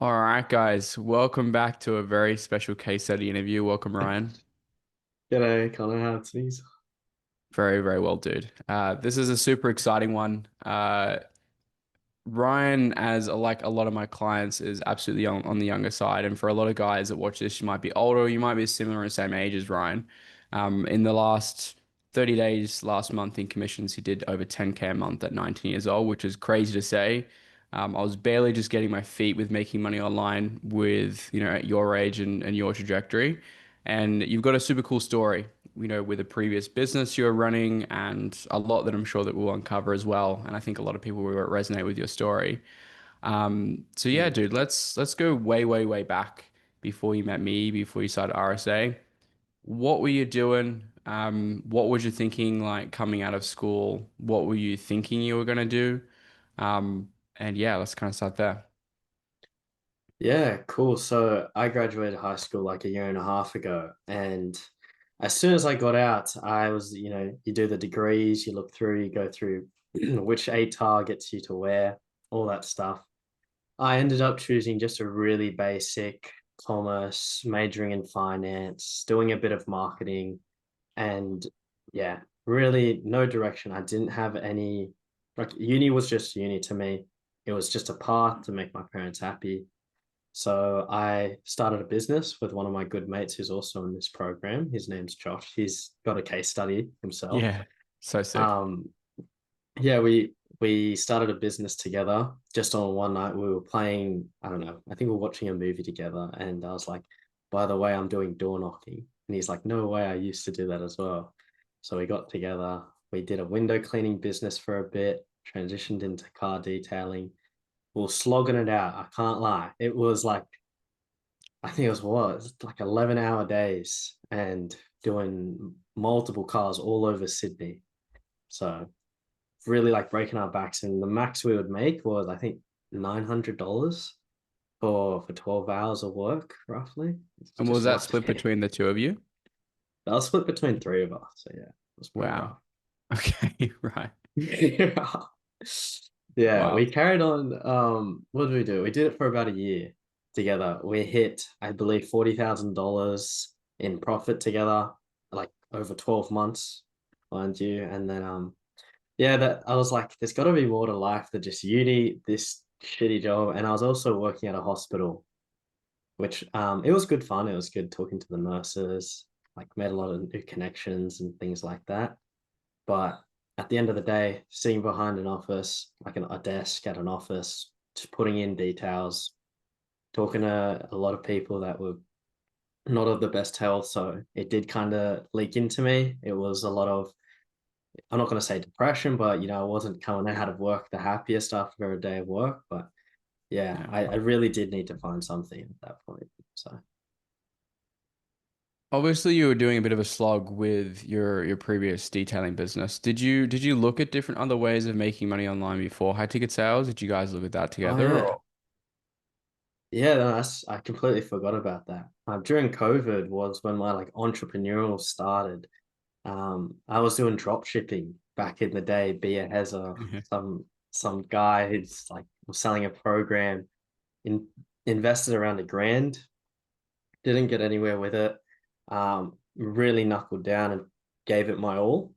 All right, guys, welcome back to a very special case study interview. Welcome, Ryan. G'day, Connor. How's things? Very, very well, dude. This is a super exciting one. Ryan, as like a lot of my clients, is absolutely on the younger side. And for a lot of guys that watch this, you might be older, you might be similar and same age as Ryan. In the last 30 days, last month in commissions, he did over 10K a month at 19 years old, which is crazy to say. I was barely just getting my feet with making money online with, at your age and your trajectory. And you've got a super cool story, with a previous business you're running and a lot that I'm sure that we'll uncover as well. And I think a lot of people will resonate with your story. So yeah, Mm. dude, let's go way, way, way back before you met me, before you started RSA. What were you doing? What was you thinking like coming out of school? What were you thinking you were gonna do? And yeah, let's kind of start there. Yeah, cool. So I graduated high school like a year and a half ago. And as soon as I got out, I was, you do the degrees, you look through, you go through which ATAR gets you to where, all that stuff. I ended up choosing just a really basic commerce, majoring in finance, doing a bit of marketing, and yeah, really no direction. I didn't have any, like, uni was just uni to me. It was just a path to make my parents happy. So I started a business with one of my good mates who's also in this program. His name's Josh. He's got a case study himself. Yeah, so sick. Um, yeah, we started a business together. Just on one night, we were playing. I don't know. I think we were watching a movie together, and I was like, "By the way, I'm doing door knocking." And he's like, "No way, I used to do that as well." So we got together. We did a window cleaning business for a bit. Transitioned into car detailing. We were slogging it out. I can't lie. It was like I think it was like 11-hour days and doing multiple cars all over Sydney. So really like breaking our backs. And the max we would make was I think $900 for 12 hours of work, roughly. It's And was just that not split between the two of you? that was split between three of us. So yeah, it was pretty Wow. rough. Okay, right. Yeah, we Wow. carried on. What did we do? We did it for about a year together. We hit, I believe, $40,000 in profit together, like over 12 months, mind you. And then yeah, that I was like, there's gotta be more to life than just uni, this shitty job. And I was also working at a hospital, which it was good fun. It was good talking to the nurses, like made a lot of new connections and things like that. But at the end of the day, sitting behind an office, like a desk at an office, just putting in details, talking to a lot of people that were not of the best health. So it did kind of leak into me. It was a lot of, I'm not going to say depression, but I wasn't coming out of work the happiest after a day of work. But yeah, Yeah. I really did need to find something at that point. So Obviously, you were doing a bit of a slog with your previous detailing business. Did you look at different other ways of making money online before high ticket sales? Did you guys look at that oh together yeah. or? Yeah, no, I completely forgot about that. During COVID was when my like entrepreneurial started. I was doing drop shipping back in the day. Bia has Yeah. some guy who's like was selling a program, in invested around $1,000, didn't get anywhere with it. Really knuckled down and gave it my all.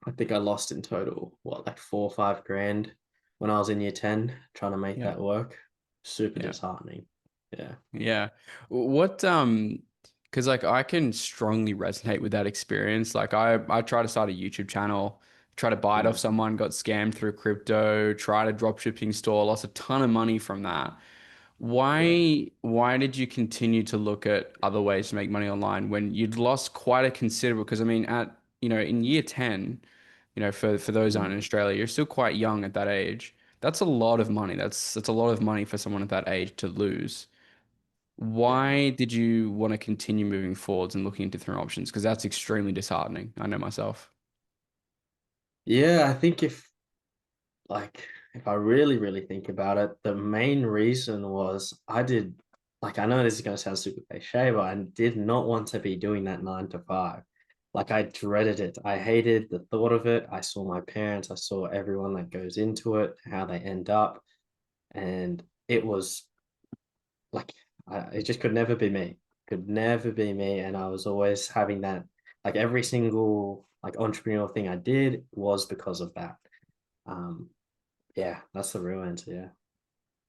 I think I lost in total, what, like 4 or 5 grand when I was in year 10, trying to make Yeah. that work. Super Yeah. disheartening. Yeah. Yeah. What because like I can strongly resonate with that experience. Like I try to start a YouTube channel, try to buy it off Mm, someone, got scammed through crypto, tried a drop shipping store, lost a ton of money from that. yeah. Why did you continue to look at other ways to make money online when you'd lost quite a considerable, because I mean at in year 10, for those aren't in Mm, Australia, you're still quite young at that age. That's a lot of money. That's a lot of money for someone at that age to lose. yeah. Why did you want to continue moving forwards and looking into different options? Because that's extremely disheartening. I know myself. Yeah, I think if I really, really think about it, the main reason was I know this is going to sound super cliche, but I did not want to be doing that 9 to 5. Like, I dreaded it. I hated the thought of it. I saw my parents, I saw everyone that goes into it, how they end up. And it was like it just could never be me. Could never be me. And I was always having that, like every single like entrepreneurial thing I did was because of that. Um, yeah, that's the real answer. Yeah.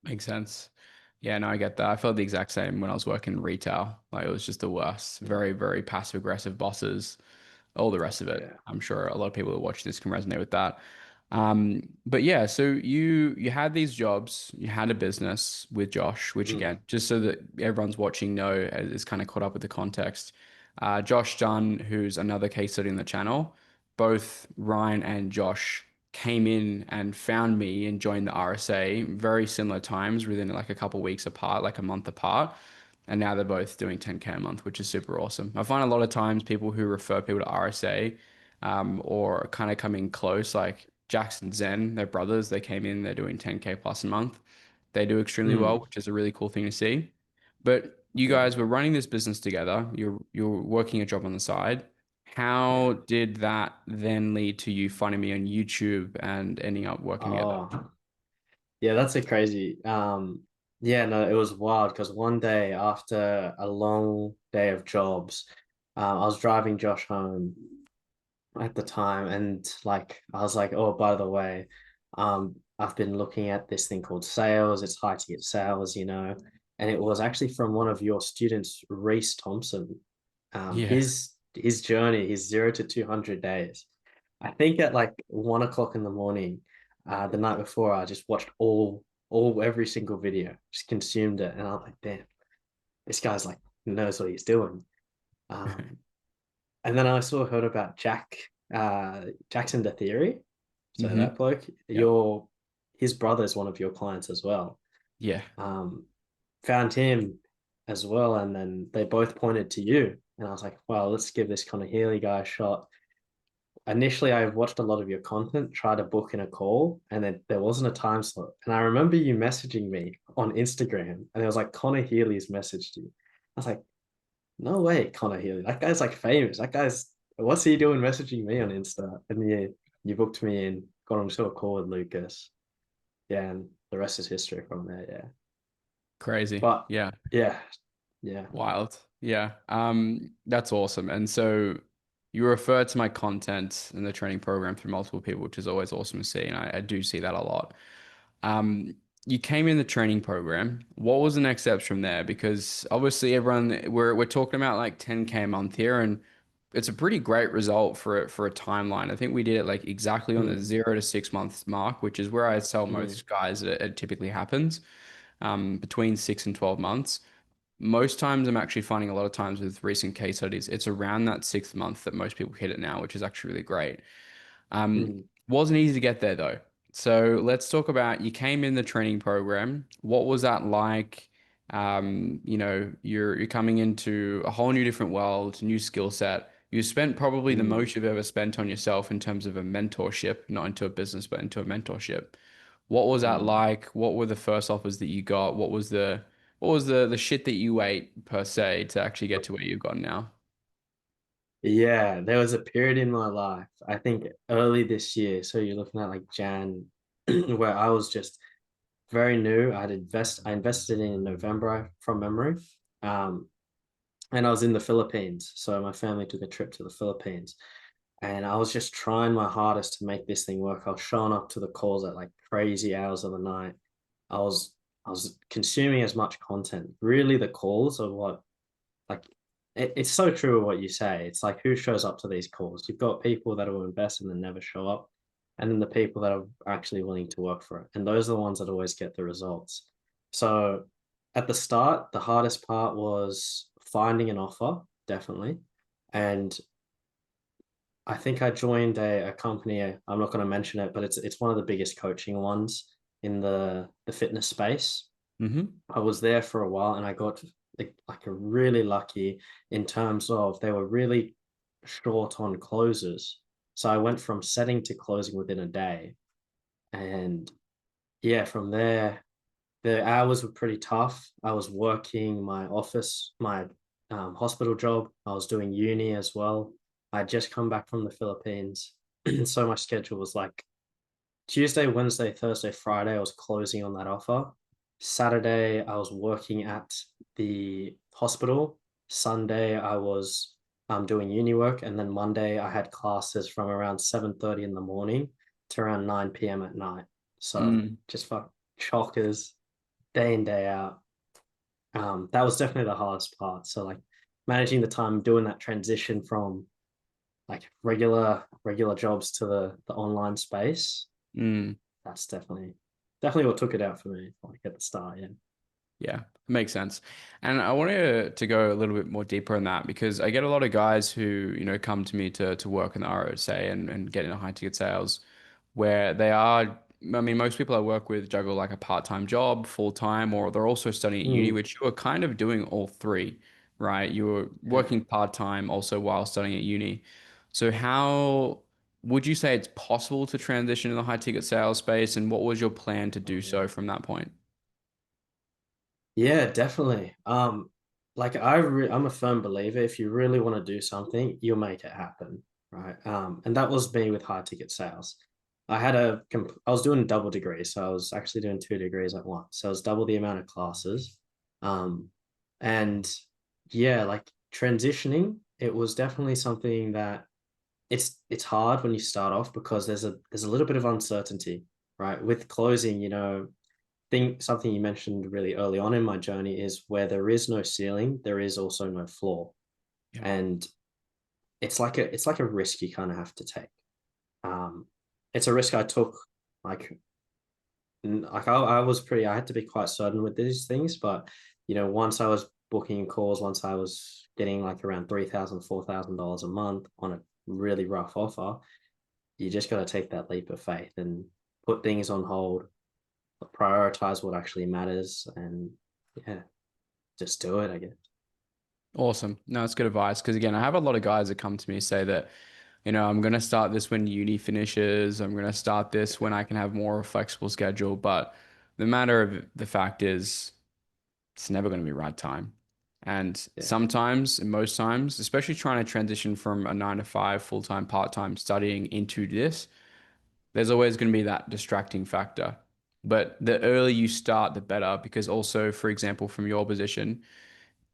Makes sense. Yeah, no, I get that. I felt the exact same when I was working in retail. Like it was just the worst. Mm. Very, very passive aggressive bosses, all the rest of it. Yeah. I'm sure a lot of people that watch this can resonate with that. But yeah, so you had these jobs, you had a business with Josh, which Mm. again, just so that everyone's watching know is kind of caught up with the context. Josh Dunn, who's another case study in the channel, both Ryan and Josh came in and found me and joined the RSA very similar times within like a couple weeks apart, like a month apart. And now they're both doing 10K a month, which is super awesome. I find a lot of times people who refer people to RSA or kind of coming close, like Jackson Zen, they're brothers, they came in, they're doing 10K plus a month. They do extremely well, Mm. which is a really cool thing to see. But you Yeah. guys were running this business together. You're working a job on the side. Yeah. How did that then lead to you finding me on YouTube and ending up working together? Oh, yeah, that's a crazy. Yeah, no, it was wild because one day after a long day of jobs, I was driving Josh home at the time, and like I was like, oh, by the way, I've been looking at this thing called sales. It's hard to get sales, and it was actually from one of your students, Reese Thompson. Yeah. His journey, his 0 to 200 days. I think at like 1 o'clock in the morning, the night before, I just watched all every single video, just consumed it, and I'm like, damn, this guy's like knows what he's doing. Um, and then I also heard about Jackson the Theory. So Hmm. that bloke, Yeah. his brother is one of your clients as well. Yeah. Um, Found him as well, and then they both pointed to you. And I was like, well, let's give this Connor Healey guy a shot. Initially, I watched a lot of your content, tried to book in a call, and then there wasn't a time slot. And I remember you messaging me on Instagram, and it was like Connor Healey's messaged you. I was like, no way, Connor Healey. That guy's like famous. That guy's what's he doing messaging me on Insta? And you booked me in, got onto a call with Lucas. Yeah, and the rest is history from there. Yeah. Crazy. But Yeah. yeah, yeah. Wild. Yeah. That's awesome. And so you refer to my content in the training program through multiple people, which is always awesome to see. And I do see that a lot. Um, you came in the training program. What was the next steps from there? Because obviously everyone we're talking about like 10K a month here, and it's a pretty great result for a timeline. I think we did it like exactly on the Mm, 0 to 6 months mark, which is where I tell mm, most guys that it typically happens, between 6 and 12 months. Most times, I'm actually finding a lot of times with recent case studies, it's around that 6th month that most people hit it now, which is actually really great. mm. Wasn't easy to get there though. So let's talk about you came in the training program. What was that like? You're coming into a whole new different world, new skill set. You spent probably the Mm. most you've ever spent on yourself in terms of a mentorship, not into a business, but into a mentorship. What was that Mm. like? What were the first offers that you got? What was the shit that you ate per se to actually get to where you've gotten now? Yeah, there was a period in my life, I think early this year. So you're looking at like Jan, where I was just very new. I invested in November from memory. Um, and I was in the Philippines. So my family took a trip to the Philippines. And I was just trying my hardest to make this thing work. I was showing up to the calls at like crazy hours of the night. I was I was consuming as much content. Really, the calls are what like it's so true of what you say. It's like who shows up to these calls? You've got people that will invest and then never show up, and then the people that are actually willing to work for it. And those are the ones that always get the results. So at the start, the hardest part was finding an offer, definitely. And I think I joined a company. I'm not going to mention it, but it's one of the biggest coaching ones in the fitness space. Hmm. I was there for a while, and I got like a really lucky in terms of they were really short on closes. So I went from setting to closing within a day, and yeah, from there the hours were pretty tough. I was working my office, my hospital job. I was doing uni as well. I'd just come back from the Philippines. So my schedule was like Tuesday, Wednesday, Thursday, Friday. I was closing on that offer. Saturday, I was working at the hospital. Sunday, I was doing uni work, and then Monday, I had classes from around 7:30 in the morning to around 9 p.m. at night. So Mm, just fuck chockers day in, day out. That was definitely the hardest part. So like managing the time, doing that transition from like regular jobs to the online space. mm. That's definitely what took it out for me, like at the start. Yeah. Yeah, makes sense. And I wanted to go a little bit more deeper on that because I get a lot of guys who, come to me to work in the ROSA and get into high ticket sales where they are, I mean, most people I work with juggle like a part-time job, full-time, or they're also studying at uni, Mm, which you are kind of doing all three, right? You're yeah. working part-time also while studying at uni. So how would you say it's possible to transition in the high ticket sales space, and what was your plan to do so Mm. from that point? Yeah, definitely. Like I'm a firm believer if you really want to do something, you'll make it happen, right? And that was me with high ticket sales. I was doing double degree, so I was actually doing 2 degrees at once. So it was double the amount of classes. Um, and yeah, like transitioning, it was definitely something that it's hard when you start off because there's a little bit of uncertainty, right? With closing, think something you mentioned really early on in my journey is where there is no ceiling, there is also no floor. Yeah. And it's like a risk you kind of have to take. Um, it's a risk I took like I had to be quite certain with these things, but once I was booking calls, once I was getting like around $3,000, $4,000 a month on a really rough offer, you just got to take that leap of faith and put things on hold, prioritize what actually matters, and yeah, just do it, I guess. Awesome. No, it's good advice because again, I have a lot of guys that come to me say that, I'm going to start this when uni finishes. I'm going to start this when I can have more of a flexible schedule. But the matter of the fact is, it's never going to be right time. And Yeah. sometimes, and most times, especially trying to transition from a 9 to 5 full-time, part-time studying into this, there's always going to be that distracting factor. But the earlier you start, the better. Because also, for example, from your position,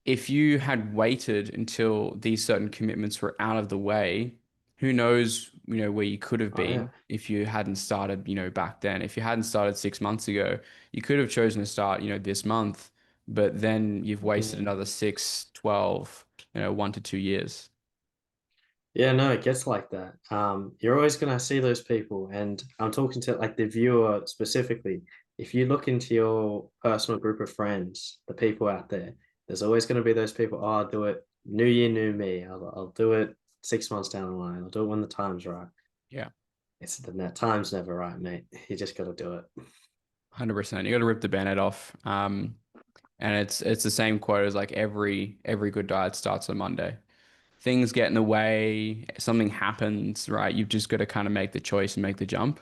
if you had waited until these certain commitments were out of the way, who knows, where you could have Oh yeah. been if you hadn't started, back then. If you hadn't started 6 months ago, you could have chosen to start, this month, but then you've wasted Mm. another 6, 12, 1 to 2 years. Yeah, no, it gets like that. You're always gonna see those people, and I'm talking to like the viewer specifically. If you look into your personal group of friends, the people out there, there's always gonna be those people. Oh, I'll do it. New year, new me. I'll do it 6 months down the line. I'll do it when the time's right. Yeah, It's the time's never right, mate. You just got to do it. 100%. You got to rip the band-aid off. And it's the same quote as like every good diet starts on Monday. Things get in the way, something happens, right? You've just got to kind of make the choice and make the jump.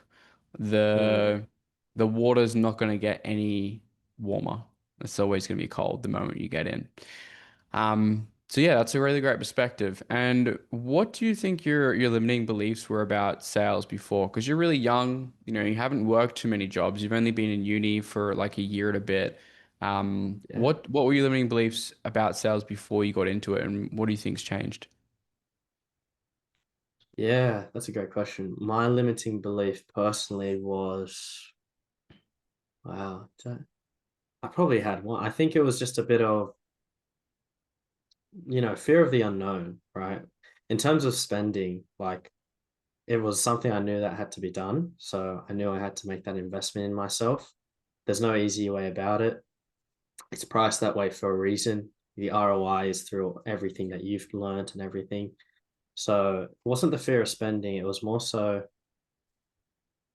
Mm. The the water's not going to get any warmer. It's always going to be cold the moment you get in. So yeah, that's a really great perspective. And what do you think your limiting beliefs were about sales before? Because you're really young, you haven't worked too many jobs. You've only been in uni for like a year and a bit. Yeah. What were your limiting beliefs about sales before you got into it, and what do you think's changed? Yeah, that's a great question. My limiting belief personally was, wow, I probably had one. I think it was just a bit of, fear of the unknown, right? In terms of spending, like it was something I knew that had to be done. So I knew I had to make that investment in myself. There's no easy way about it. It's priced that way for a reason. The ROI is through everything that you've learned and everything. So it wasn't the fear of spending, it was more so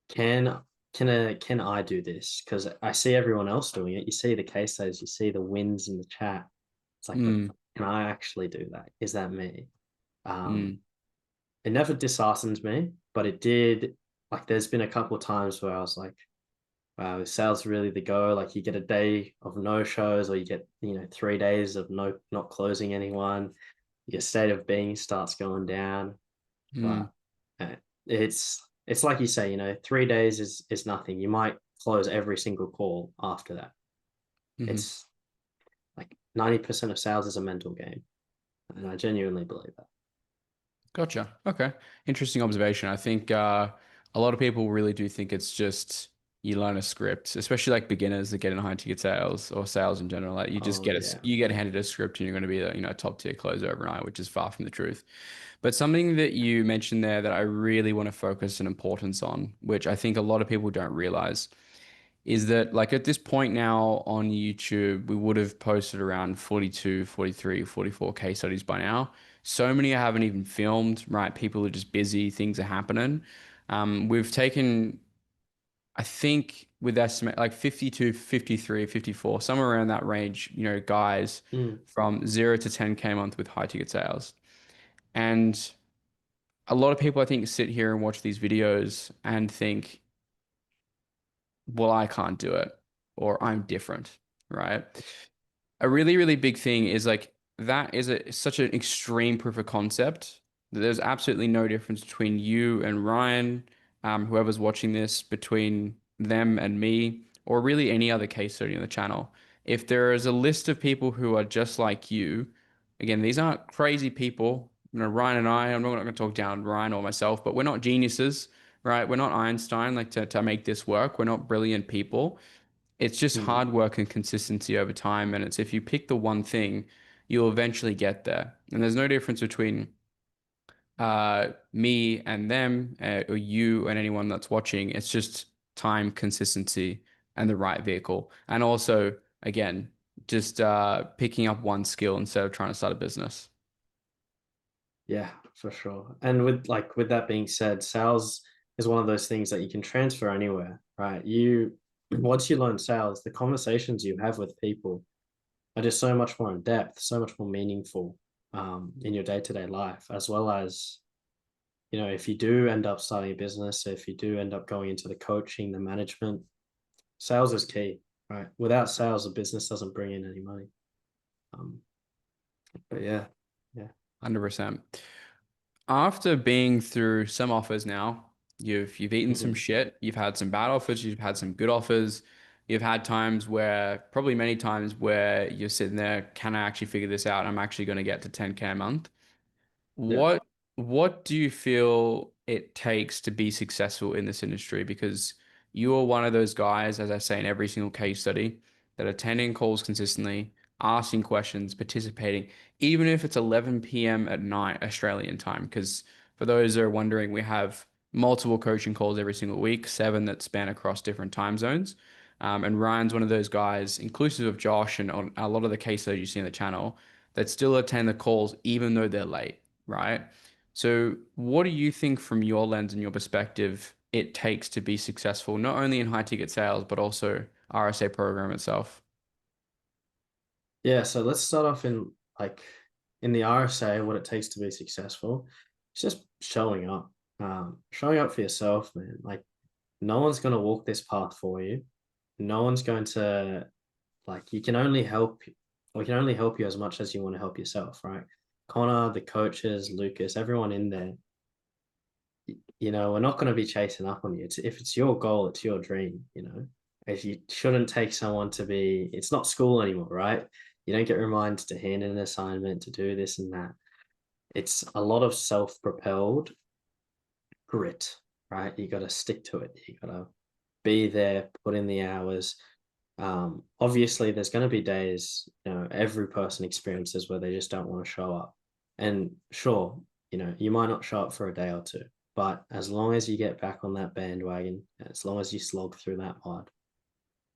can can I do this? Because I see everyone else doing it. You see the case studies, you see the wins in the chat. It's like, but Mm, can I actually do that? Is that me? mm, It never disheartened me, but it did. Like, there's been a couple of times where I was like, wow, is sales really the go? Like, you get a day of no shows, or you get 3 days of not closing anyone. Your state of being starts going down. mm. But it's like you say, 3 days is nothing. You might close every single call after that. Hmm. It's like 90% of sales is a mental game. And I genuinely believe that. Gotcha. Okay. Interesting observation. I think a lot of people really do think it's just you learn a script, especially like beginners that get in high ticket sales or sales in general. Like you just Oh, get yeah. you get handed a script and you're going to be a top tier closer overnight, which is far from the truth. But something that you mentioned there that I really want to focus an importance on, which I think a lot of people don't realize, is that like at this point now on YouTube, we would have posted around 42, 43, 44 case studies by now. So many I haven't even filmed, right? People are just busy, things are happening. We've taken, I think, with estimate like 52, 53, 54, somewhere around that range, guys Mm, from 0 to 10K a month with high ticket sales. And a lot of people, I think, sit here and watch these videos and think, well, I can't do it, or I'm different, right? A really, really big thing is like that is such an extreme proof of concept that there's absolutely no difference between you and Ryan, whoever's watching this, between them and me, or really any other case study on the channel. If there is a list of people who are just like you, again, these aren't crazy people. Ryan and I'm not going to talk down Ryan or myself, but we're not geniuses, right? We're not Einstein, like to make this work. We're not brilliant people. It's just mm. hard work and consistency over time. And it's if you pick the one thing, you'll eventually get there. And there's no difference between me and them, or you and anyone that's watching. It's just time, consistency, and the right vehicle. And also, again, just picking up one skill instead of trying to start a business. Yeah, for sure. And with that being said, sales is one of those things that you can transfer anywhere, right? You once you learn sales, the conversations you have with people are just so much more in depth, so much more meaningful in your day-to-day life, as well as, if you do end up starting a business, if you do end up going into the coaching, the management, sales is key, right? Without sales, a business doesn't bring in any money. Um, but yeah, yeah. 100%. After being through some offers now, you've eaten some Mhm. shit, you've had some bad offers, you've had some good offers, you've had times where, probably many times where you're sitting there, can I actually figure this out? I'm actually going to get to 10K a month. Yeah. What do you feel it takes to be successful in this industry? Because you are one of those guys, as I say in every single case study, that are attending calls consistently, asking questions, participating, even if it's 11 p.m. at night Australian time. Because for those that are wondering, we have multiple coaching calls every single week, 7 that span across different time zones. And Ryan's one of those guys, inclusive of Josh and on a lot of the case studies you see on the channel, that still attend the calls even though they're late, right? So, what do you think from your lens and your perspective it takes to be successful, not only in high ticket sales, but also RSA program itself? Yeah, so let's start off like in the RSA, what it takes to be successful. It's just showing up. Showing up for yourself, man. Like no one's gonna walk this path for you. No one's going to like you can only help we can only help you as much as you want to help yourself, right? Connor, the coaches, Lucas, everyone in there, we're not going to be chasing up on you. If it's your goal, it's your dream, If you shouldn't take someone to be, it's not school anymore, right? You don't get reminded to hand in an assignment, to do this and that. It's a lot of self-propelled grit, right? You got to stick to it. You got to be there, put in the hours. Obviously, there's going to be days, every person experiences where they just don't want to show up. And sure, you might not show up for a day or two, but as long as you get back on that bandwagon, as long as you slog through that mud,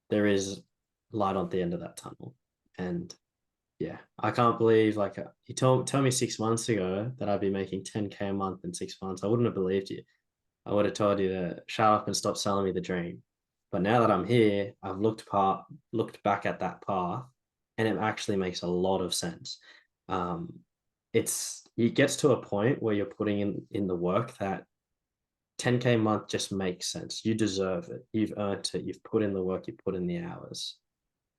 there is light at the end of that tunnel. And yeah, I can't believe like you tell me 6 months ago that I'd be making 10K a month in 6 months. I wouldn't have believed you. I would have told you to shut up and stop selling me the dream. But now that I'm here, I've looked back at that path, and it actually makes a lot of sense. Um, it gets to a point where you're putting in the work that 10K a month just makes sense. You deserve it. You've earned it. You've put in the work. You put in the hours,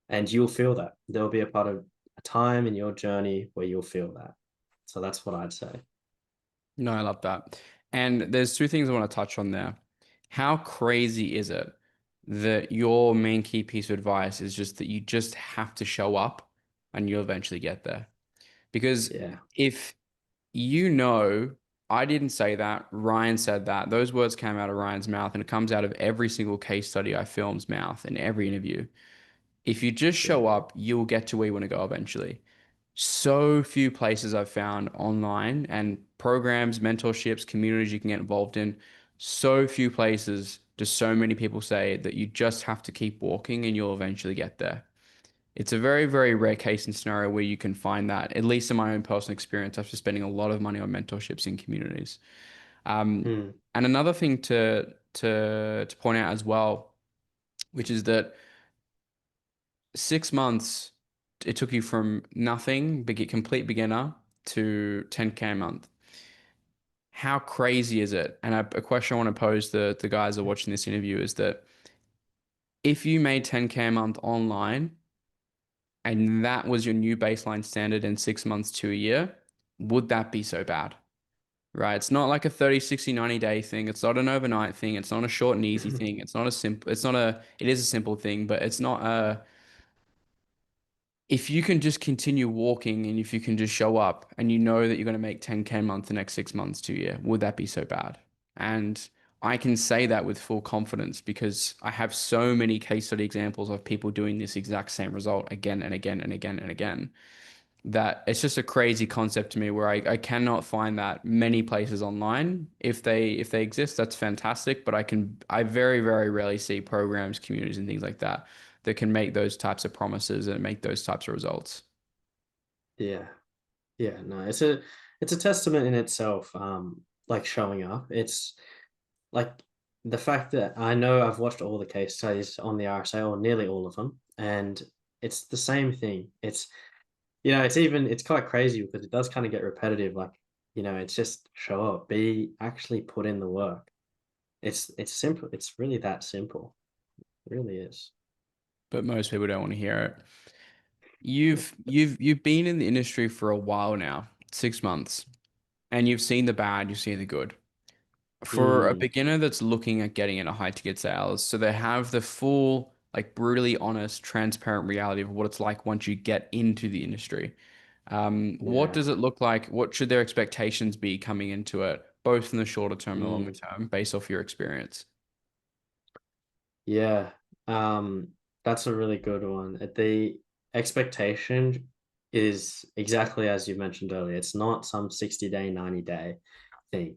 and you'll feel that. There'll be a part of a time in your journey where you'll feel that. So that's what I'd say. No, I love that. And there's two things I want to touch on there. How crazy is it that your main key piece of advice is just that you just have to show up and you'll eventually get there. Because Yeah. if you know, I didn't say that, Ryan said that, those words came out of Ryan's mouth, and it comes out of every single case study I film's mouth in every interview. If you just show Yeah. up, you'll get to where you want to go eventually. So few places I've found online and programs, mentorships, communities you can get involved in. So few places do so many people say that you just have to keep walking and you'll eventually get there. It's a very, very rare case and scenario where you can find that, at least in my own personal experience, after spending a lot of money on mentorships in communities. Um, Mm. and another thing to point out as well, which is that 6 months, it took you from nothing, complete beginner, to 10K a month. How crazy is it? And a question I want to pose the guys that are watching this interview is that if you made 10K a month online and that was your new baseline standard in 6 months to a year, would that be so bad? Right? It's not like a 30, 60, 90-day thing. It's not an overnight thing. It's not a short and easy thing. It is a simple thing, but it's not a if you can just continue walking and if you can just show up and you know that you're going to make 10K a month the next 6 months to a year, would that be so bad? And I can say that with full confidence because I have so many case study examples of people doing this exact same result again and again and again and again that it's just a crazy concept to me where I cannot find that many places online. If they exist, that's fantastic. But I very, very rarely see programs, communities, and things like that that can make those types of promises and make those types of results. Yeah. Yeah. No, it's a testament in itself. Like showing up. It's like the fact that I know I've watched all the case studies on the RSA, or nearly all of them, and it's the same thing. It's it's quite crazy because it does kind of get repetitive. Like, it's just show up, be actually put in the work. It's simple. It's really that simple. It really is. But most people don't want to hear it. You've been in the industry for a while now, 6 months, and you've seen the bad, you've seen the good. For a Mm, beginner that's looking at getting into high ticket sales, so they have the full, like brutally honest, transparent reality of what it's like once you get into the industry. What yeah. does it look like? What should their expectations be coming into it, both in the shorter term and the longer Mm, term, based off your experience? yeah. Um, that's a really good one. The expectation is exactly as you mentioned earlier. It's not some 60-day, 90-day thing.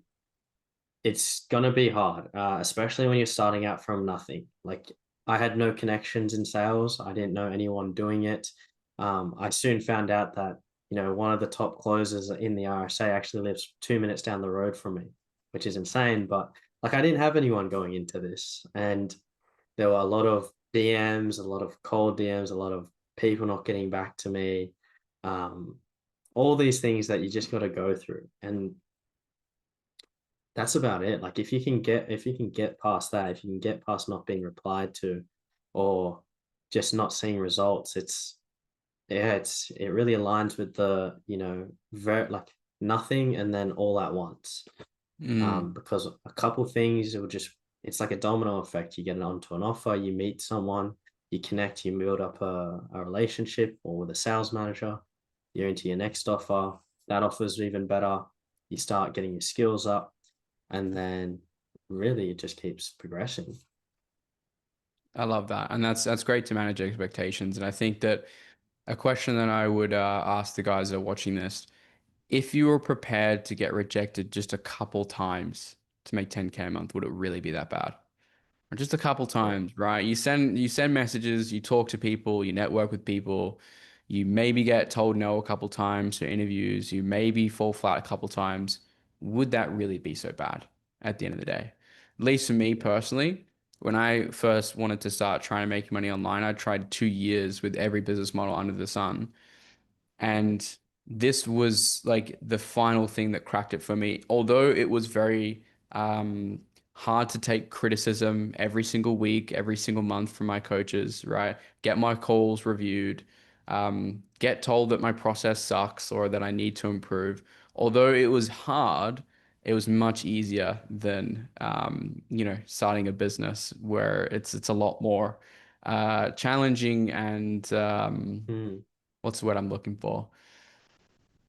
It's gonna be hard, especially when you're starting out from nothing. Like, I had no connections in sales. I didn't know anyone doing it. I soon found out that, one of the top closers in the RSA actually lives 2 minutes down the road from me, which is insane. But like, I didn't have anyone going into this, and there were a lot of DMs, a lot of cold DMs, a lot of people not getting back to me. Um, all these things that you just got to go through, and that's about it. Like, if you can get past that, if you can get past not being replied to, or just not seeing results, it really aligns with the, very like nothing and then all at once. Mm. Because a couple things, it's like a domino effect. You get onto an offer, you meet someone, you connect, you build up a relationship, or with a sales manager, you're into your next offer. That offer's even better. You start getting your skills up, and then really it just keeps progressing. I love that, and that's great to manage expectations. And I think that a question that I would ask the guys that are watching this: if you were prepared to get rejected just a couple times to make 10K a month, would it really be that bad? Or just a couple Yeah. times, right? You send messages, you talk to people, you network with people, you maybe get told no a couple times for interviews, you maybe fall flat a couple times. Would that really be so bad at the end of the day? At least for me personally, when I first wanted to start trying to make money online, I tried 2 years with every business model under the sun. And this was like the final thing that cracked it for me. Although it was very hard to take criticism every single week, every single month from my coaches, right? Get my calls reviewed, get told that my process sucks or that I need to improve. Although it was hard, it was much easier than starting a business where it's a lot more challenging and Mm. what's the word I'm looking for?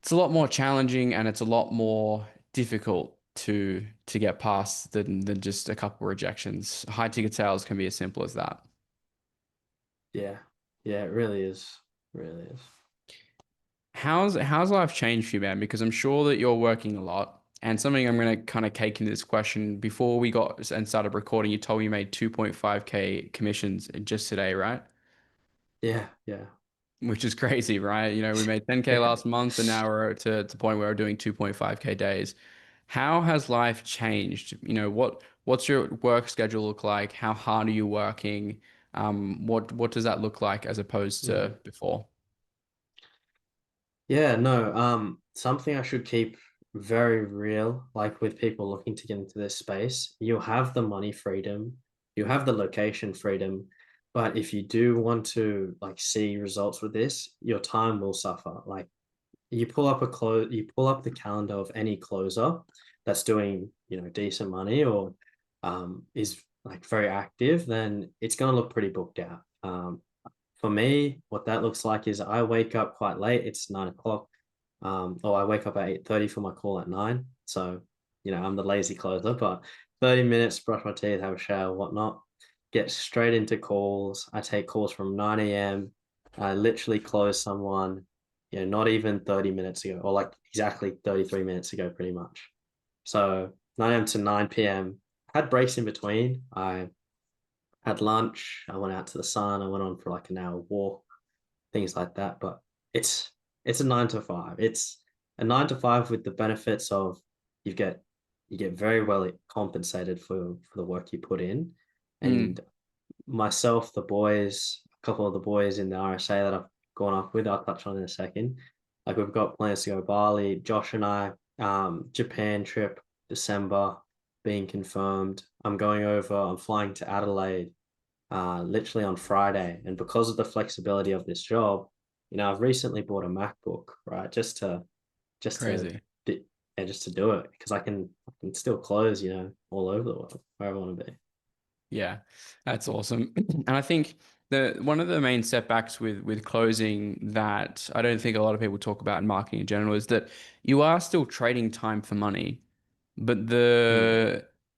It's a lot more challenging and it's a lot more difficult to get past than just a couple rejections. High ticket sales can be as simple as that. Yeah. Yeah, it really is. It really is. How's life changed for you, man? Because I'm sure that you're working a lot. And something I'm going to kind of cake into this question before we got and started recording, you told me you made 2.5K commissions just today, right? Yeah, yeah. Which is crazy, right? We made 10K Yeah. last month and now we're to the point where we're doing 2.5K days. How has life changed? What's your work schedule look like? How hard are you working? What does that look like as opposed Mm. to before? Yeah, no, something I should keep very real, like with people looking to get into this space, you have the money freedom, you have the location freedom, but if you do want to like see results with this, your time will suffer. Like you pull up the calendar of any closer that's doing, decent money or is like very active, then it's gonna look pretty booked out. For me, what that looks like is I wake up quite late. It's 9 o'clock. Or I wake up at 8:30 for my call at 9. So, I'm the lazy closer, but 30 minutes, brush my teeth, have a shower, whatnot. Get straight into calls. I take calls from 9 a.m. I literally close someone, not even 30 minutes ago, or like exactly 33 minutes ago, pretty much. So 9 a.m. to 9 p.m. Had breaks in between. I had lunch. I went out to the sun. I went on for like an hour walk, things like that. But it's it's a 9 to 5. It's a 9 to 5 with the benefits of you get you get very well compensated for the work you put in. Mm, And myself, the boys, a couple of the boys in the RSA that I've gone up with, I'll touch on in a second. Like we've got plans to go Bali, Josh and I, Japan trip, December being confirmed. I'm flying to Adelaide literally on Friday. And because of the flexibility of this job, I've recently bought a MacBook, right? Just to crazy. yeah, just to do it because I can still close, all over the world wherever I want to be. Yeah, that's awesome. And I think the one of the main setbacks with closing that I don't think a lot of people talk about in marketing in general is that you are still trading time for money, but Mm,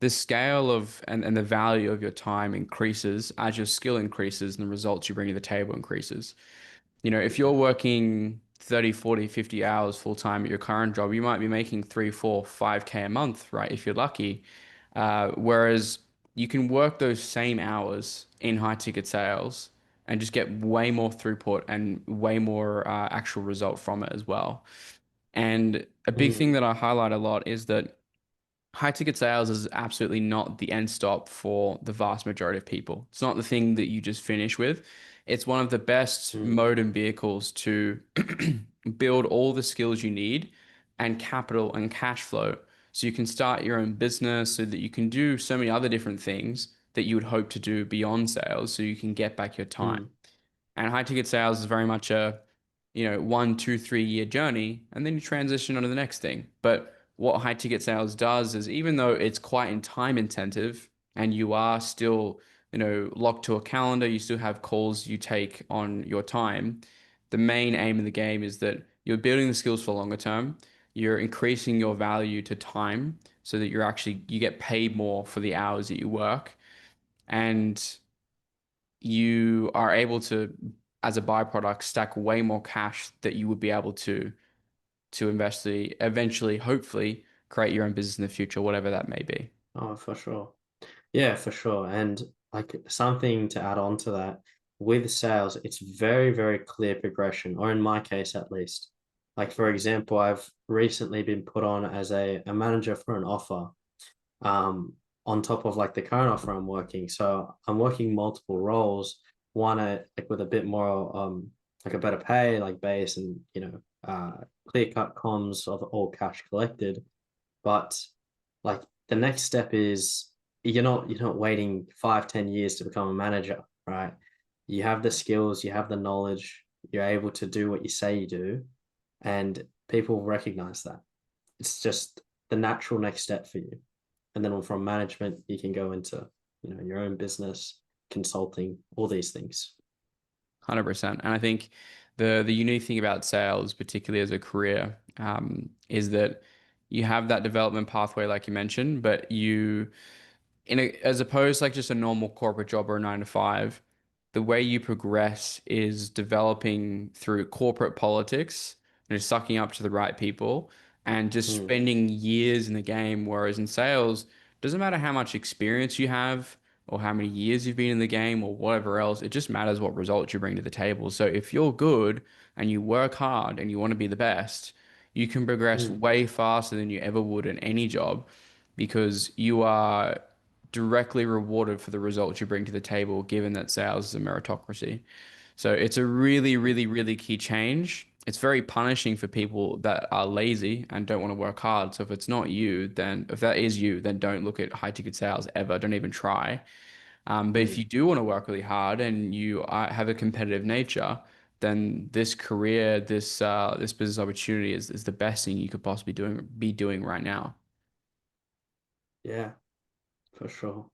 the scale of and the value of your time increases as your skill increases and the results you bring to the table increases. If you're yeah. working 30, 40, 50 hours full time at your current job, you might be making 3, 4, 5K a month, right? If you're lucky. Whereas you can work those same hours in high ticket sales and just get way more throughput and way more actual result from it as well. And a big thing Mm, that I highlight a lot is that high ticket sales is absolutely not the end stop for the vast majority of people. It's not the thing that you just finish with. It's one of the best mm, mode and vehicles to build all the skills you need and capital and cash flow so you can start your own business so that you can do so many other different things that you would hope to do beyond sales so you can get back your time. mm, And high ticket sales is very much a, 1, 2, 3 year journey, and then you transition on to the next thing. But what high ticket sales does is even though it's quite in time intensive and you are still, locked to a calendar, you still have calls you take on your time. The main aim of the game is that you're building the skills for longer term. You're increasing your value to time so that you get paid more for the hours that you work. And you are able to, as a byproduct, stack way more cash that you would be able to invest eventually, hopefully, create your own business in the future, whatever that may be. oh, for sure. Yeah, for sure. And like something to add on to that, with sales, it's very, very clear progression, or in my case at least. Like for example, I've recently been put on as a manager for an offer, on top of like the current offer I'm working. So I'm working multiple roles, one like with a bit more like a better pay, like base and clear cut comms of all cash collected. But like the next step is you're not waiting 5, 10 years to become a manager, right? You have the skills, you have the knowledge, you're able to do what you say you do, and people recognize that. It's just the natural next step for you. And then from management, you can go into, your own business, consulting, all these things. 100%. And I think the unique thing about sales, particularly as a career, is that you have that development pathway, like you mentioned, but as opposed to like just a normal corporate job or a 9 to 5, the way you progress is developing through corporate politics and just sucking up to the right people and just Mm, spending years in the game. Whereas in sales, doesn't matter how much experience you have or how many years you've been in the game or whatever else, it just matters what results you bring to the table. So if you're good and you work hard and you want to be the best, you can progress mm, way faster than you ever would in any job because you are directly rewarded for the results you bring to the table, given that sales is a meritocracy. So it's a really, really, really key change. It's very punishing for people that are lazy and don't want to work hard. So if that is you, then don't look at high ticket sales ever. Don't even try. But if mm. you do want to work really hard and have a competitive nature, then this career, this business opportunity is the best thing you could possibly be doing right now. Yeah, for sure.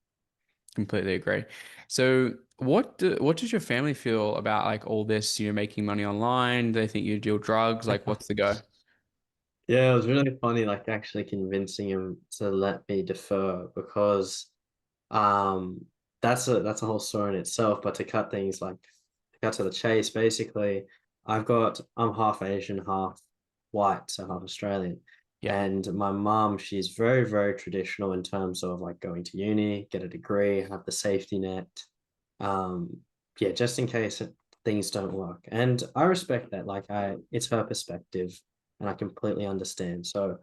Completely agree. So, what does your family feel about like all this, making money online? Do they think you deal drugs? Like, what's the go? Yeah, it was really funny, like actually convincing him to let me defer because um that's a whole story in itself. But to cut to the chase, basically, I'm half Asian, half white, so half Australian. Yeah. And my mom, she's very, very traditional in terms of like going to uni, get a degree, have the safety net. Um, yeah, just in case things don't work. And I respect that. Like it's her perspective and I completely understand. So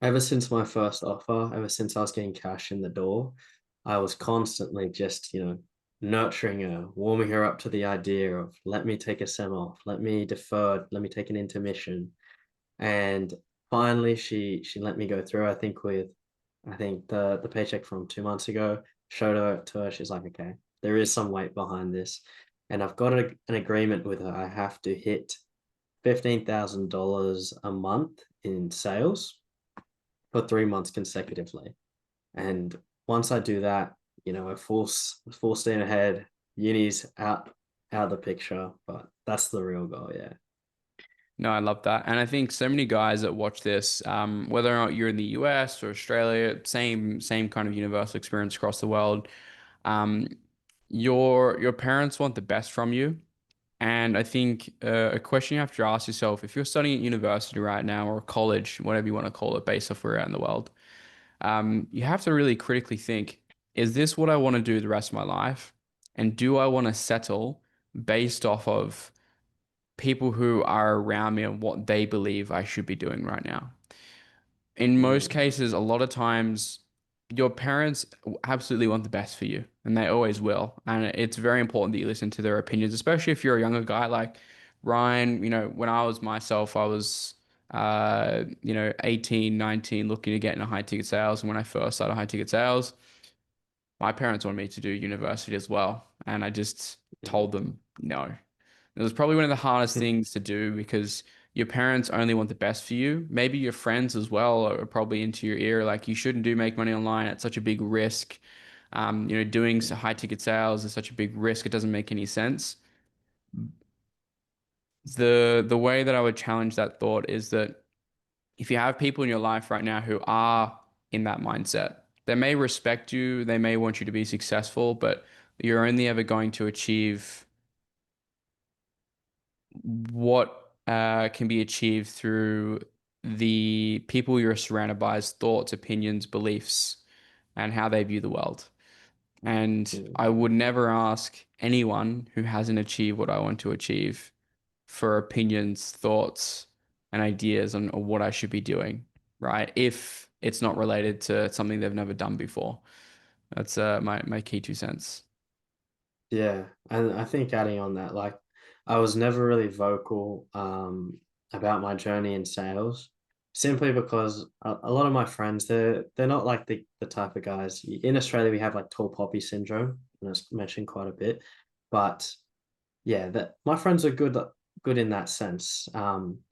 ever since my first offer, ever since I was getting cash in the door, I was constantly just, nurturing her, warming her up to the idea of let me take a sem off, let me defer, let me take an intermission. And finally she let me go through. I think the paycheck from 2 months ago showed her to her, she's like, okay, there is some weight behind this. And I've got an agreement with her. I have to hit $15,000 a month in sales for 3 months consecutively. And once I do that, we're full steam ahead. Uni's out of the picture, but that's the real goal. Yeah. No, I love that. And I think so many guys that watch this, whether or not you're in the US or Australia, same kind of universal experience across the world. Um, your parents want the best from you. And I think a question you have to ask yourself, if you're studying at university right now or college, whatever you want to call it, based off where you're at in the world, you have to really critically think, is this what I want to do the rest of my life? And do I want to settle based off of people who are around me and what they believe I should be doing right now? In most Mm, cases, a lot of times, your parents absolutely want the best for you, and they always will. And it's very important that you listen to their opinions, especially if you're a younger guy like Ryan. When I was myself, I was 18, 19, looking to get into high ticket sales. And when I first started high ticket sales, my parents wanted me to do university as well. And I just mm. told them no. It was probably one of the hardest things to do because your parents only want the best for you. Maybe your friends as well are probably into your ear, like you shouldn't make money online. It's such a big risk. Doing high ticket sales is such a big risk. It doesn't make any sense. The way that I would challenge that thought is that if you have people in your life right now who are in that mindset, they may respect you, they may want you to be successful, but you're only ever going to achieve what can be achieved through the people you're surrounded by's thoughts, opinions, beliefs, and how they view the world. And Mm. I would never ask anyone who hasn't achieved what I want to achieve for opinions, thoughts, and ideas on what I should be doing, right? If it's not related to something they've never done before. That's my key 2 cents. Yeah, and I think adding on that, like I was never really vocal about my journey in sales, simply because a lot of my friends they're not like the type of guys in Australia we have like tall poppy syndrome, and it's mentioned quite a bit, but yeah, that my friends are good in that sense.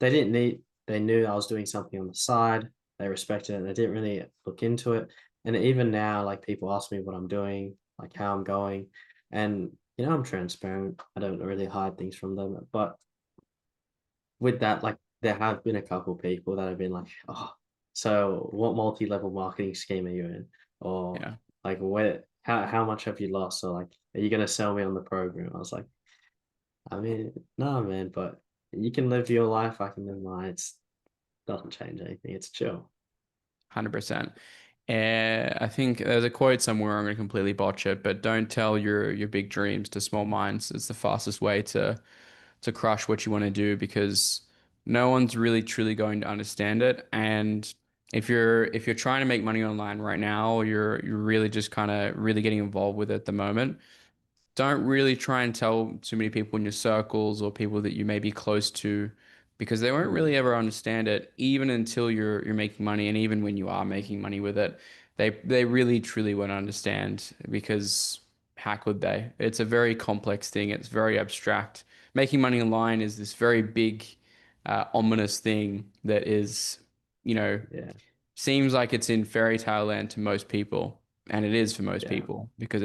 They didn't need they knew I was doing something on the side. they respected it and they didn't really look into it. And even now, like people ask me what I'm doing, like how I'm going, and I'm transparent. I don't really hide things from them. But with that, like there have been a couple people that have been like, oh, so what multi-level marketing scheme are you in? Or Yeah. like where how much have you lost? Or like, are you gonna sell me on the program? I was like, I mean, no, man, but you can live your life, I can live mine. It's doesn't change anything. It's chill. 100%. And I think there's a quote somewhere, I'm going to completely botch it, but don't tell your big dreams to small minds. It's the fastest way to crush what you want to do because no one's really truly going to understand it. And if you're trying to make money online right now, or you're really just kind of really getting involved with it at the moment, don't really try and tell too many people in your circles or people that you may be close to because they won't Mm, really ever understand it even until you're making money, and even when you are making money with it they really truly won't understand because how could they? It's a very complex thing. It's very abstract. Making money online is this very big ominous thing that is, you know, yeah, seems like it's in fairy tale land to most people, and it is for most yeah, people because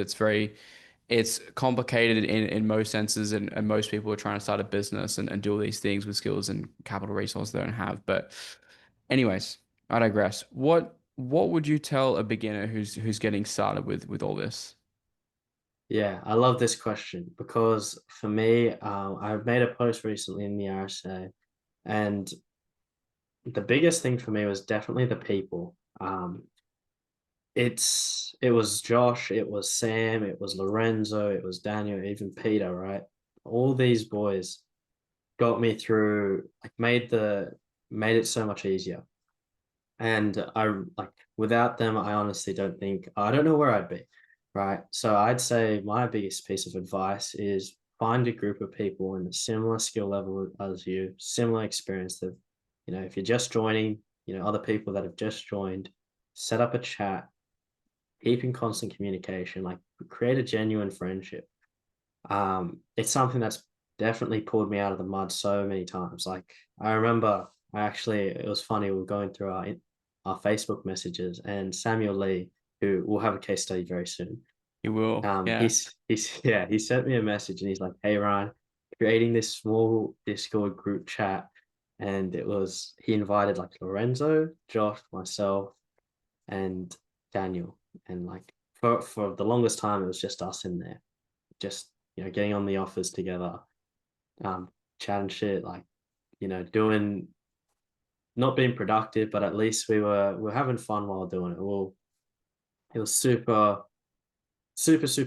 it's complicated in most senses, and most people are trying to start a business and do all these things with skills and capital resources they don't have. But anyways, I digress. What would you tell a beginner who's getting started with all this? yeah. I love this question because for me, I've made a post recently in the RSA, and the biggest thing for me was definitely the people. It was Josh, it was Sam, it was Lorenzo, it was Daniel, even Peter, right? All these boys got me through, like made it so much easier. And I like without them, I don't know where I'd be, right? So I'd say my biggest piece of advice is find a group of people in a similar skill level as you, similar experience that, if you're just joining, other people that have just joined, set up a chat, keep in constant communication, like create a genuine friendship. It's something that's definitely pulled me out of the mud so many times. Like I remember, it was funny. We were going through our Facebook messages, and Samuel Lee, who will have a case study very soon. You will, yeah. He sent me a message, and he's like, "Hey Ryan, creating this small Discord group chat." And he invited like Lorenzo, Josh, myself, and Daniel. And like for the longest time, it was just us in there, just getting on the offers together, chatting shit, like doing not being productive, but at least we were having fun while doing it. Well, it was super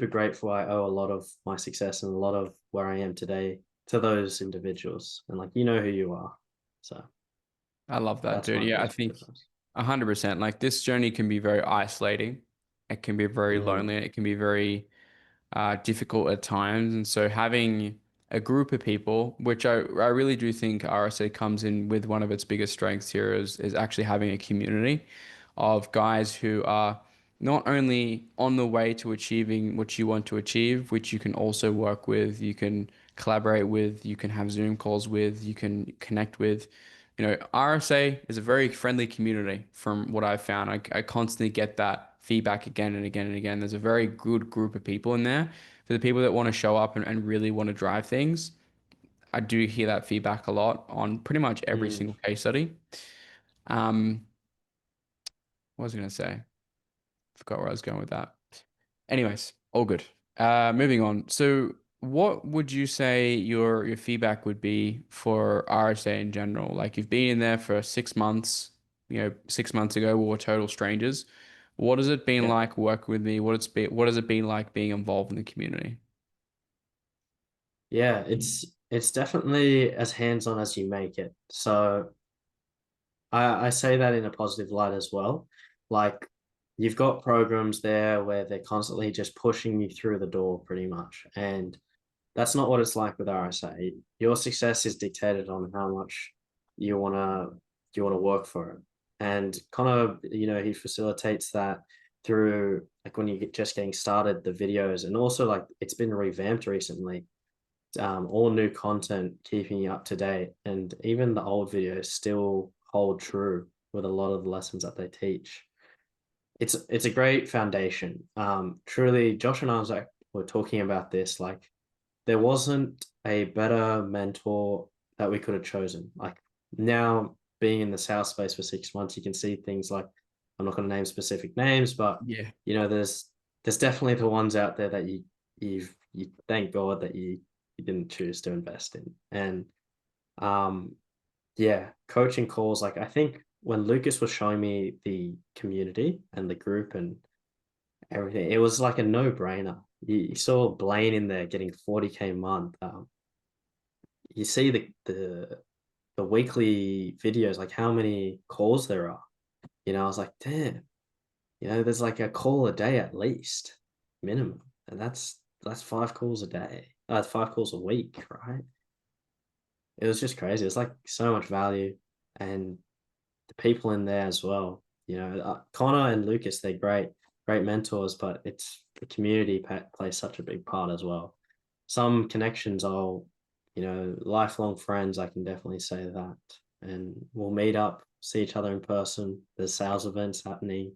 grateful. I owe a lot of my success and a lot of where I am today to those individuals, and like who you are. So I love that, that's dude. my Yeah, I piece of think advice. 100%. Like this journey can be very isolating. It can be very Mm, lonely. It can be very difficult at times. And so having a group of people, which I really do think RSA comes in with one of its biggest strengths here is actually having a community of guys who are not only on the way to achieving what you want to achieve, which you can also work with, you can collaborate with, you can have Zoom calls with, you can connect with. RSA is a very friendly community from what I've found. I constantly get that feedback again and again and again. There's a very good group of people in there. For the people that want to show up and really want to drive things, I do hear that feedback a lot on pretty much every mm. single case study. Um, what was I going to say? Forgot where I was going with that. Anyways, all good. Moving on. So, what would you say your feedback would be for RSA in general? Like you've been in there for 6 months. 6 months ago we were total strangers. What has it been Yeah, like working with me? What has it been like being involved in the community? yeah. It's definitely as hands on as you make it. So I say that in a positive light as well. Like you've got programs there where they're constantly just pushing you through the door pretty much. And that's not what it's like with RSA. Your success is dictated on how much you wanna you wanna work for it. And Connor, he facilitates that through like when you get just getting started, the videos, and also like it's been revamped recently, all new content, keeping you up to date, and even the old videos still hold true. with a lot of the lessons that they teach. It's a great foundation. Truly, Josh and I was like were talking about this. Like, there wasn't a better mentor that we could have chosen. Like now, being in the sales space for 6 months, you can see things like I'm not going to name specific names, but Yeah. there's definitely the ones out there that you thank God that you didn't choose to invest in. And um yeah, coaching calls, like I think when Lucas was showing me the community and the group and everything, it was like a no-brainer. You saw Blaine in there getting 40K a month. You see the weekly videos, like how many calls there are. I was like, damn, there's like a call a day at least, minimum. And that's 5 calls a day. That's 5 calls a week, right? It was just crazy. It's like so much value. And the people in there as well. Connor and Lucas, they're great mentors, but it's the community plays such a big part as well. Some connections are, lifelong friends. I can definitely say that, and we'll meet up, see each other in person. There's sales events happening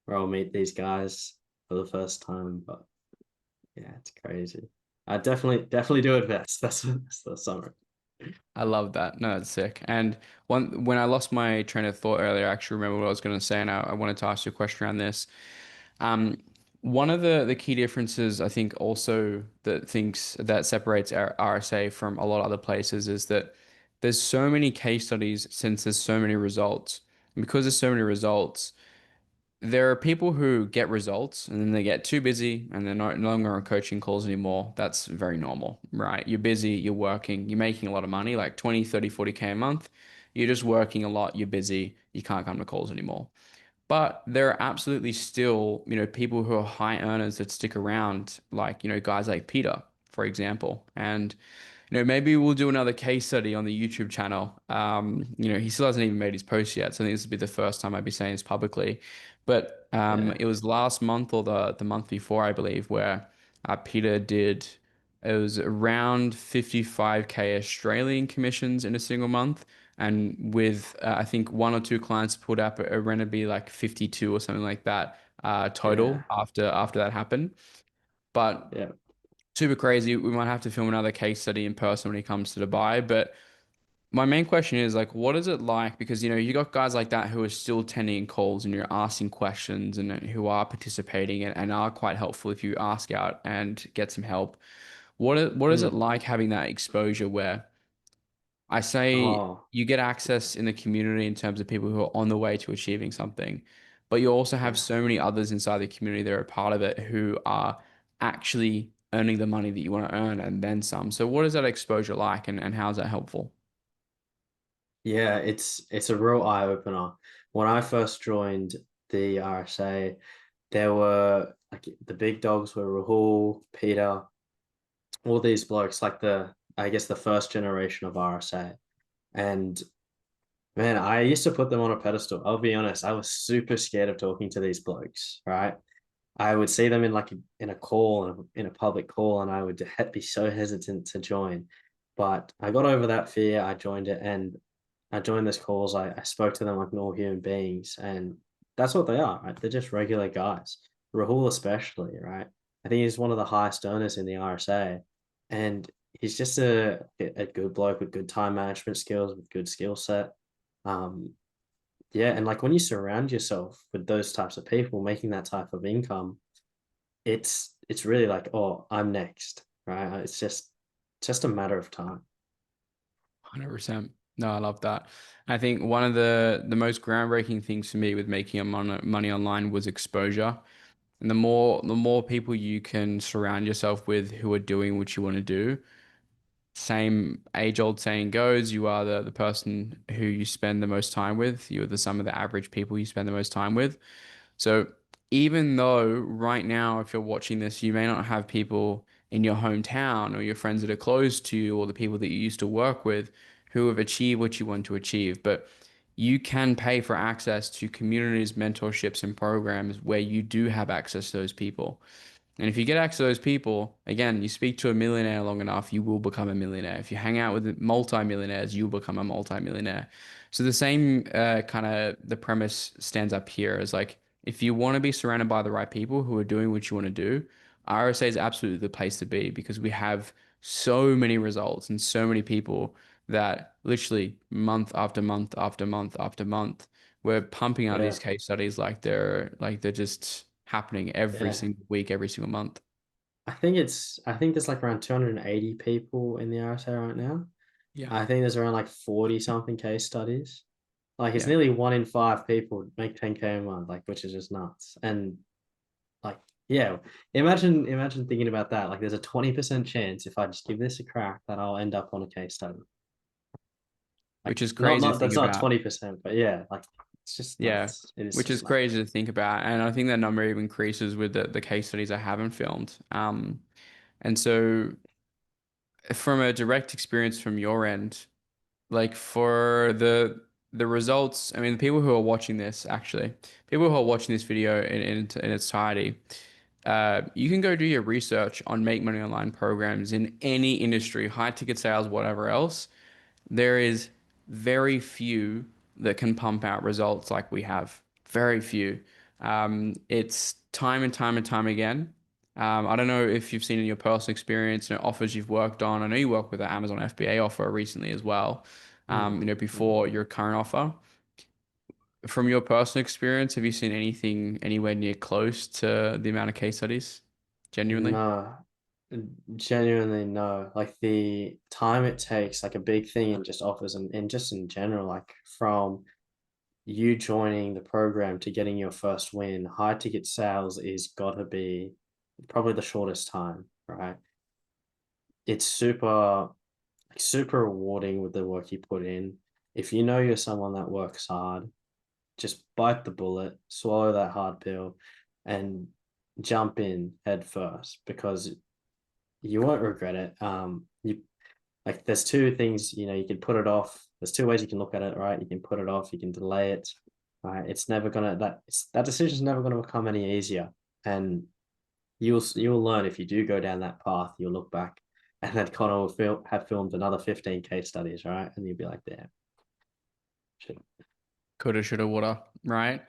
where I'll meet these guys for the first time. But yeah, it's crazy. I definitely do invest. That's the summary. I love that. No, that's sick. And when I lost my train of thought earlier, I actually remember what I was going to say, and I wanted to ask you a question around this. Um, One of the key differences I think also that separates our RSA from a lot of other places is that there's so many case studies since there's so many results. And because there's so many results, there are people who get results and then they get too busy and they're no longer on coaching calls anymore. That's very normal, right? You're busy, you're working, you're making a lot of money, like 20, 30, 40K a month. You're just working a lot, you're busy, you can't come to calls anymore. But there are absolutely still, people who are high earners that stick around, like, guys like Peter, for example. And maybe we'll do another case study on the YouTube channel. He still hasn't even made his post yet, so I think this will be the first time I'd be saying this publicly. But Yeah, it was last month or the month before, I believe, where Peter did. It was around 55K Australian commissions in a single month, and with I think one or two clients pulled up a rent to be like 52 or something like that yeah, total after that happened. But yeah. super crazy. We might have to film another case study in person when he comes to Dubai. But my main question is like, what is it like? Because you got guys like that who are still attending calls and you're asking questions and who are participating and are quite helpful if you ask out and get some help. What is it Mm. like having that exposure where I say Oh, you get access in the community in terms of people who are on the way to achieving something, but you also have yeah. so many others inside the community that are a part of it who are actually earning the money that you want to earn and then some. So what is that exposure like and how is that helpful? Yeah, it's a real eye opener. When I first joined the RSA, there were like the big dogs were Rahul, Peter, all these blokes, like I guess the first generation of RSA. And man, I used to put them on a pedestal. I'll be honest, I was super scared of talking to these blokes, right? I would see them in like in a call in a public call, and I would be so hesitant to join. But I got over that fear. I joined it, and I joined this calls. I spoke to them like normal human beings, and that's what they are, right? They're just regular guys. Rahul especially, right? I think he's one of the highest earners in the RSA, and he's just a good bloke with good time management skills, with good skill set. Um, yeah, and like when you surround yourself with those types of people making that type of income, it's really like, oh, I'm next, right? It's just a matter of time. 100%. No, I love that. I think one of the most groundbreaking things for me with making money online was exposure. And the more people you can surround yourself with who are doing what you want to do, same age-old saying goes, you are the person who you spend the most time with. You're the sum of the average people you spend the most time with. So even though right now, if you're watching this, you may not have people in your hometown or your friends that are close to you or the people that you used to work with who have achieved what you want to achieve, but you can pay for access to communities, mentorships, and programs where you do have access to those people. And if you get access to those people, again, you speak to a millionaire long enough, you will become a millionaire. If you hang out with multi-millionaires, you'll become a multi-millionaire. So the same kind of the premise stands up here is like if you want to be surrounded by the right people who are doing what you want to do, RSA is absolutely the place to be because we have so many results and so many people that literally month after month after month after month, we're pumping out Yeah, these case studies like they're just happening every yeah. single week, every single month. I think there's like around 280 people in the RSA right now. Yeah. I think there's around like 40 something case studies. Like it's Yeah. nearly 1 in 5 people make 10K a month, like which is just nuts. And like, yeah, imagine thinking about that. Like there's a 20% chance if I just give this a crack that I'll end up on a case study. Like Which is not crazy to not think that's not about. 20%, but yeah, like it's just Yeah. nuts. It is Which is just nuts. crazy to think about. And I think that number even increases with the case studies I haven't filmed. And so from a direct experience from your end, like for the results, I mean, the people who are watching this actually, people who are watching this video in its entirety, you can go do your research on make money online programs in any industry, high ticket sales, whatever else. There is very few that can pump out results like we have. Very few. It's time and time and time again. I don't know if you've seen in your personal experience, offers you've worked on. I know you worked with the Amazon FBA offer recently as well. Mm, mm. Before your current offer. From your personal experience, have you seen anything anywhere near close to the amount of case studies? Genuinely? No, genuinely no. Like the time it takes, like a big thing in just offers and just in general, like from you joining the program to getting your first win, high ticket sales is gotta be probably the shortest time, right? It's super rewarding with the work you put in. If you know you're someone that works hard, just bite the bullet, swallow that hard pill, and jump in head first because you won't regret it. You like there's two things, you can put it off. There's two ways you can look at it, right? You can put it off, you can delay it. Right? It's never gonna that decision's never gonna become any easier. And you'll learn if you do go down that path, you'll look back and then Connor will have filmed another 15 case studies, right? And you'll be like, damn, shit. Coulda, shoulda, woulda, right?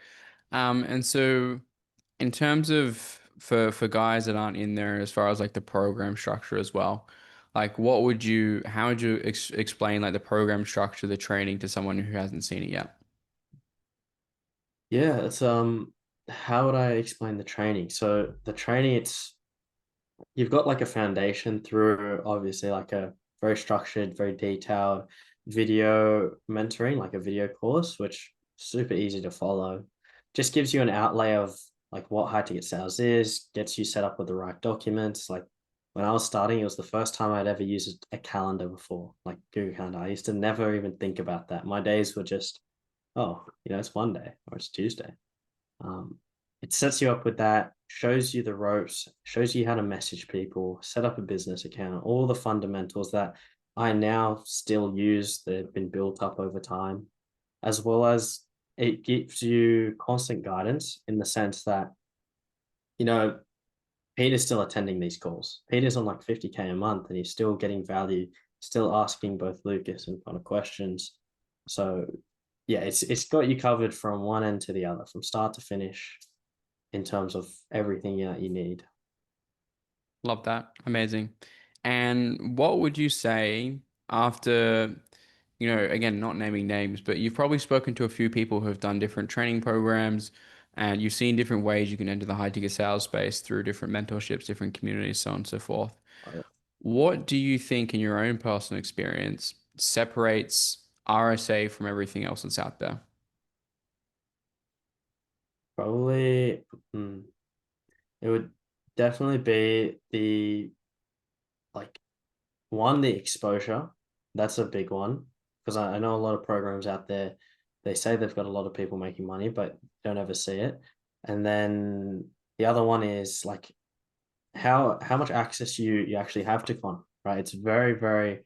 And so in terms of for guys that aren't in there, as far as like the program structure as well, like how would you explain like the program structure, the training to someone who hasn't seen it yet? Yeah, it's how would I explain the training? So the training, it's you've got like a foundation through obviously like a very structured, very detailed video mentoring, like a video course, which super easy to follow. Just gives you an outlay of like what high ticket sales is, gets you set up with the right documents. Like when I was starting, it was the first time I'd ever used a calendar before, like Google Calendar. I used to never even think about that. My days were just, oh, it's Monday or it's Tuesday. Um, it sets you up with that, shows you the ropes, shows you how to message people, set up a business account, all the fundamentals that I now still use that have been built up over time, as well as it gives you constant guidance in the sense that, you know, Peter's still attending these calls. Peter's on like 50K a month and he's still getting value, still asking both Lucas and Connor questions. So yeah, it's got you covered from one end to the other, from start to finish in terms of everything that you need. Love that. Amazing. And what would you say after, again, not naming names, but you've probably spoken to a few people who have done different training programs and you've seen different ways you can enter the high ticket sales space through different mentorships, different communities, so on and so forth. What do you think, in your own personal experience, separates RSA from everything else that's out there? Probably, mm, it would definitely be the like one, the exposure. That's a big one because I know a lot of programs out there, they say they've got a lot of people making money, but don't ever see it. And then the other one is like how much access you actually have to con, right? It's very, very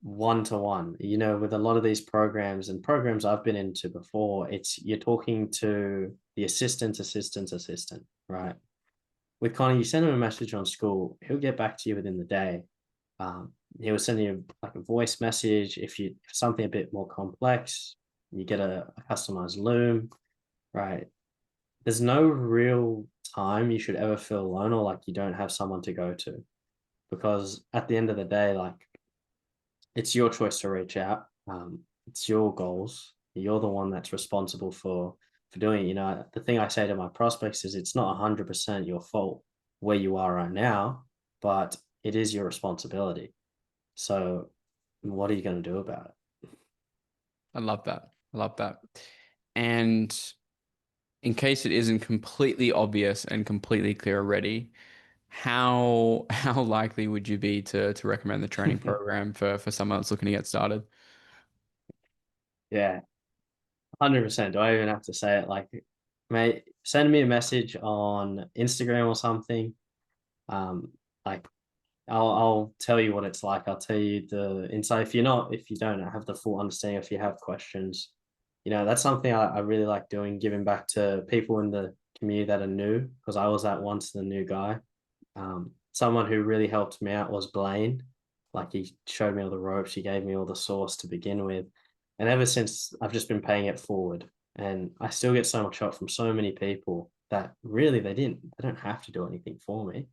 one to one. With a lot of these programs and programs I've been into before, it's you're talking to the assistant, right? with Connor, you send him a message on school, he'll get back to you within the day. He'll send you like a voice message. If something a bit more complex, you get a customized loom, right? There's no real time you should ever feel alone or like you don't have someone to go to, because at the end of the day, like it's your choice to reach out. It's your goals. You're the one that's responsible for doing it. You know, the thing I say to my prospects is it's not 100% your fault where you are right now, but it is your responsibility. So what are you going to do about I love that. I love that. And in case it isn't completely obvious and completely clear already, how likely would you be to recommend the training it? program for someone that's looking to get started? Yeah, 100%. Do I even have to say it? Like, mate, send me a message on Instagram or something. Um, like I'll tell you what it's like. I'll tell you the insight. If you don't have the full understanding, if you have questions, you know, that's something I really like doing, giving back to people in the community that are new, because I was that once the new guy. Someone who really helped me out was Blaine. Like he showed me all the ropes, he gave me all the sauce to begin with. And ever since I've just been paying it forward. And I still get so much help from so many people that really they don't have to do anything for me,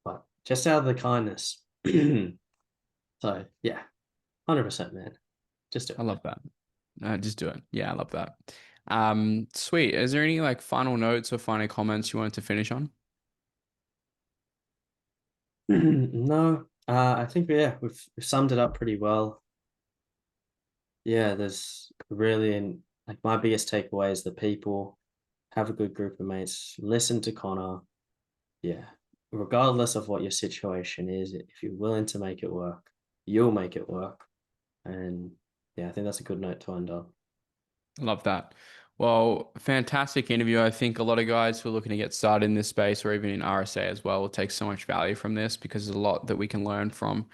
but just out of the kindness. So yeah, 100%, man. Just do I it. love that. Just do it. Yeah, I love that. Sweet. Is there any like final notes or final comments you wanted to finish on? No, I think yeah, we've summed it up pretty well. Yeah, there's really like my biggest takeaway is the people have a good group of mates, listen to Connor. Yeah, regardless of what your situation is, if you're willing to make it work, you'll make it work. And yeah, I think that's a good note to end on. Love that. Well, fantastic interview. I think a lot of guys who are looking to get started in this space or even in RSA as well will take so much value from this because there's a lot that we can learn from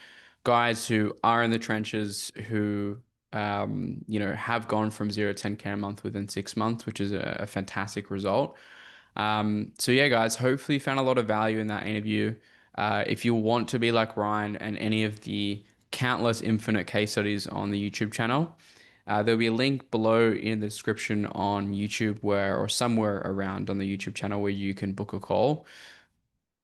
guys who are in the trenches who have gone from 0 to 10K a month within 6 months, which is a fantastic result. So yeah, guys, hopefully you found a lot of value in that interview. If you want to be like Ryan and any of the countless infinite case studies on the YouTube channel, there'll be a link below in the description on YouTube or somewhere around on the YouTube channel where you can book a call.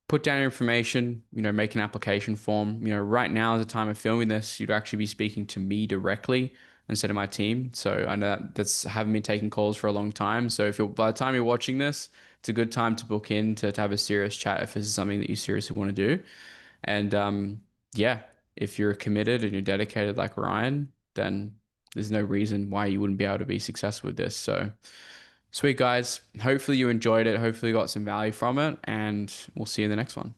Put down your information, make an application form. Right now, at the time of filming this, you'd actually be speaking to me directly instead of my team. So I know that's haven't been taking calls for a long time. So if you're by the time you're watching this, it's a good time to book in to have a serious chat if this is something that you seriously want to do. And yeah, if you're committed and you're dedicated like Ryan, then there's no reason why you wouldn't be able to be successful with this. So sweet guys. Hopefully you enjoyed it. Hopefully you got some value from it, and we'll see you in the next one.